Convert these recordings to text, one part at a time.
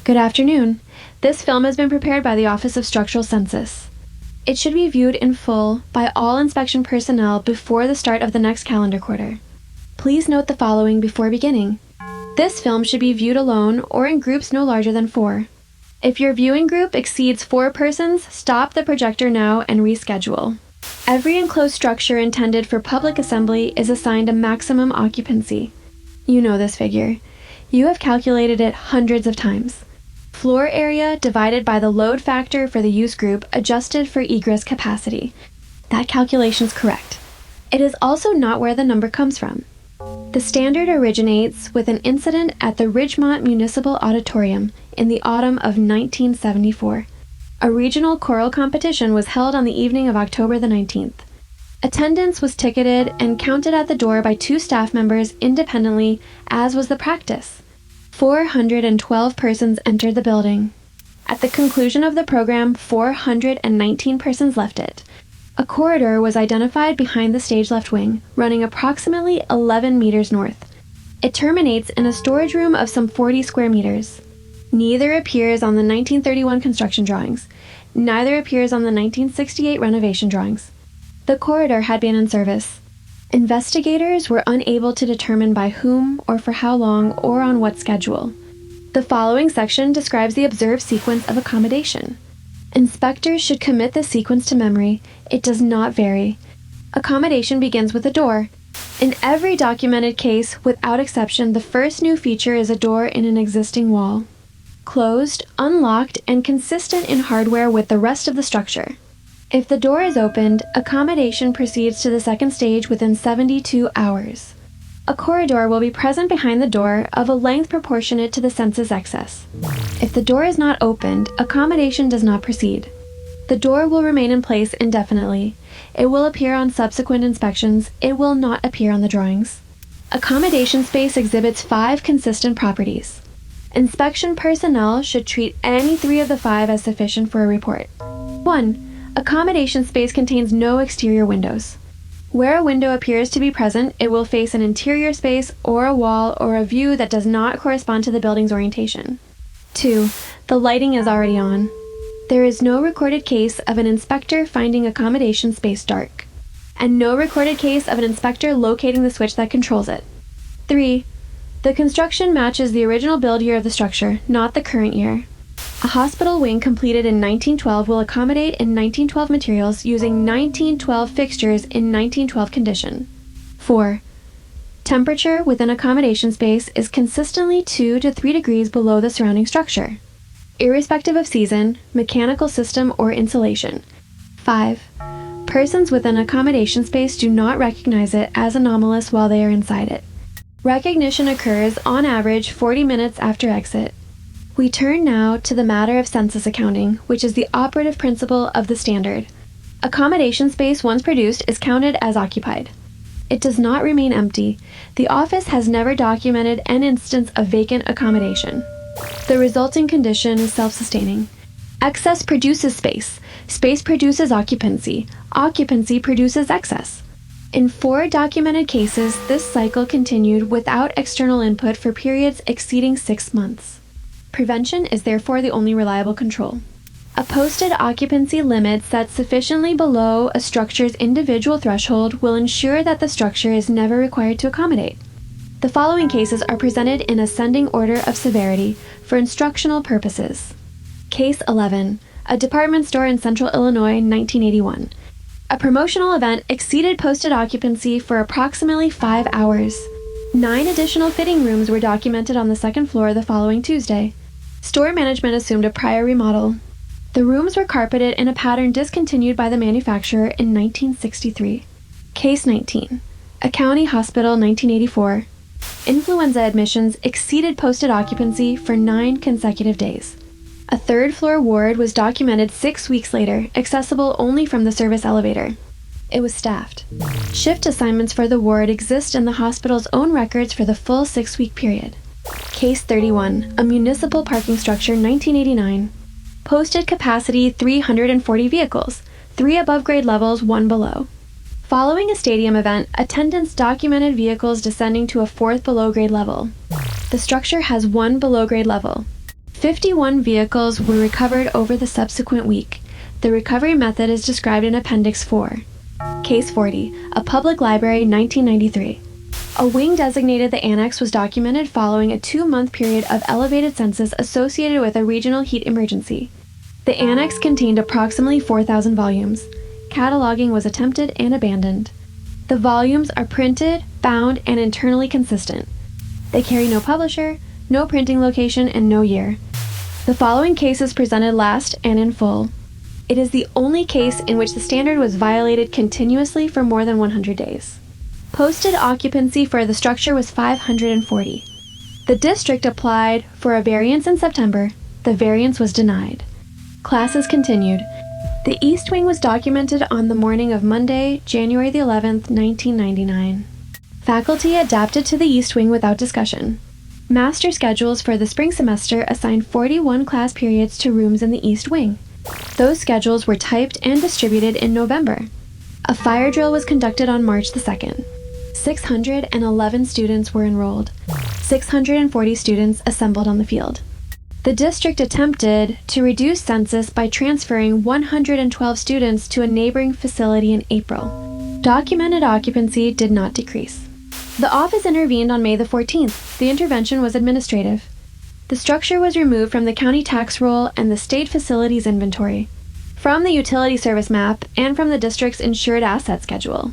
Good afternoon. This film has been prepared by the Office of Structural Census. It should be viewed in full by all inspection personnel before the start of the next calendar quarter. Please note the following before beginning. This film should be viewed alone or in groups no larger than 4. If your viewing group exceeds 4 persons, stop the projector now and reschedule. Every enclosed structure intended for public assembly is assigned a maximum occupancy. You know this figure. You have calculated it hundreds of times. Floor area divided by the load factor for the use group adjusted for egress capacity. That calculation is correct. It is also not where the number comes from. The standard originates with an incident at the Ridgemont Municipal Auditorium in the autumn of 1974. A regional choral competition was held on the evening of October the 19th. Attendance was ticketed and counted at the door by 2 staff members independently, as was the practice. 412 persons entered the building. At the conclusion of the program, 419 persons left it. A corridor was identified behind the stage left wing, running approximately 11 meters north. It terminates in a storage room of some 40 square meters. Neither appears on the 1931 construction drawings. Neither appears on the 1968 renovation drawings. The corridor had been in service. Investigators were unable to determine by whom or for how long or on what schedule. The following section describes the observed sequence of accommodation. Inspectors should commit this sequence to memory. It does not vary. Accommodation begins with a door. In every documented case, without exception, the first new feature is a door in an existing wall. Closed, unlocked, and consistent in hardware with the rest of the structure. If the door is opened, accommodation proceeds to the second stage within 72 hours. A corridor will be present behind the door of a length proportionate to the census excess. If the door is not opened, accommodation does not proceed. The door will remain in place indefinitely. It will appear on subsequent inspections. It will not appear on the drawings. Accommodation space exhibits 5 consistent properties. Inspection personnel should treat any 3 of the 5 as sufficient for a report. 1. Accommodation space contains no exterior windows. Where a window appears to be present, it will face an interior space or a wall or a view that does not correspond to the building's orientation. 2. The lighting is already on. There is no recorded case of an inspector finding accommodation space dark, and no recorded case of an inspector locating the switch that controls it. 3. The construction matches the original build year of the structure, not the current year. A hospital wing completed in 1912 will accommodate in 1912 materials using 1912 fixtures in 1912 condition. 4. Temperature within accommodation space is consistently 2 to 3 degrees below the surrounding structure, irrespective of season, mechanical system, or insulation. 5. Persons within accommodation space do not recognize it as anomalous while they are inside it. Recognition occurs on average 40 minutes after exit. We turn now to the matter of census accounting, which is the operative principle of the standard. Accommodation space once produced is counted as occupied. It does not remain empty. The office has never documented an instance of vacant accommodation. The resulting condition is self-sustaining. Excess produces space. Space produces occupancy. Occupancy produces excess. In 4 documented cases, this cycle continued without external input for periods exceeding 6 months. Prevention is therefore the only reliable control. A posted occupancy limit set sufficiently below a structure's individual threshold will ensure that the structure is never required to accommodate. The following cases are presented in ascending order of severity for instructional purposes. Case 11, a department store in Central Illinois, 1981. A promotional event exceeded posted occupancy for approximately 5 hours. 9 additional fitting rooms were documented on the second floor the following Tuesday. Store management assumed a prior remodel. The rooms were carpeted in a pattern discontinued by the manufacturer in 1963. Case 19, a county hospital, 1984. Influenza admissions exceeded posted occupancy for 9 consecutive days. A 3rd floor ward was documented 6 weeks later, accessible only from the service elevator. It was staffed. Shift assignments for the ward exist in the hospital's own records for the full 6-week period. Case 31, a municipal parking structure, 1989. Posted capacity 340 vehicles, 3 above grade levels, 1 below. Following a stadium event, attendants documented vehicles descending to a 4th below grade level. The structure has 1 below grade level. 51 vehicles were recovered over the subsequent week. The recovery method is described in Appendix 4. Case 40, a public library, 1993. A wing designated the annex was documented following a 2-month period of elevated census associated with a regional heat emergency. The annex contained approximately 4,000 volumes. Cataloging was attempted and abandoned. The volumes are printed, bound, and internally consistent. They carry no publisher, no printing location, and no year. The following case is presented last and in full. It is the only case in which the standard was violated continuously for more than 100 days. Posted occupancy for the structure was 540. The district applied for a variance in September. The variance was denied. Classes continued. The East Wing was documented on the morning of Monday, January the 11th, 1999. Faculty adapted to the East Wing without discussion. Master schedules for the spring semester assigned 41 class periods to rooms in the East Wing. Those schedules were typed and distributed in November. A fire drill was conducted on March the 2nd. 611 students were enrolled. 640 students assembled on the field. The district attempted to reduce census by transferring 112 students to a neighboring facility in April. Documented occupancy did not decrease. The office intervened on May the 14th. The intervention was administrative. The structure was removed from the county tax roll and the state facilities inventory, from the utility service map, and from the district's insured asset schedule.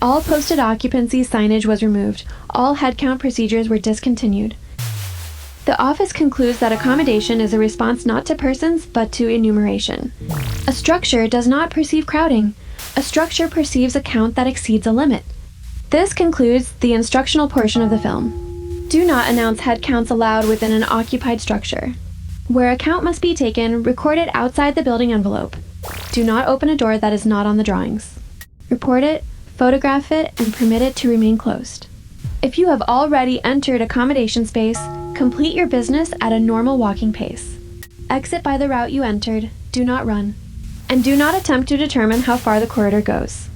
All posted occupancy signage was removed. All headcount procedures were discontinued. The office concludes that accommodation is a response not to persons, but to enumeration. A structure does not perceive crowding. A structure perceives a count that exceeds a limit. This concludes the instructional portion of the film. Do not announce head counts allowed within an occupied structure. Where a count must be taken, record it outside the building envelope. Do not open a door that is not on the drawings. Report it, photograph it, and permit it to remain closed. If you have already entered accommodation space, complete your business at a normal walking pace. Exit by the route you entered, do not run, and do not attempt to determine how far the corridor goes.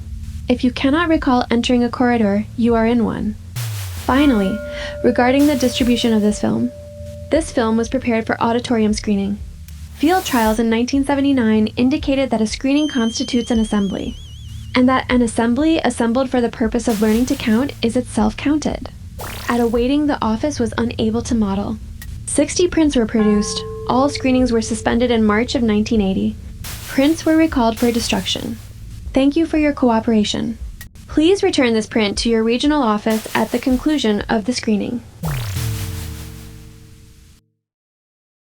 If you cannot recall entering a corridor, you are in one. Finally, regarding the distribution of this film was prepared for auditorium screening. Field trials in 1979 indicated that a screening constitutes an assembly, and that an assembly assembled for the purpose of learning to count is itself counted. At a waiting, the office was unable to model. 60 prints were produced. All screenings were suspended in March of 1980. Prints were recalled for destruction. Thank you for your cooperation. Please return this print to your regional office at the conclusion of the screening.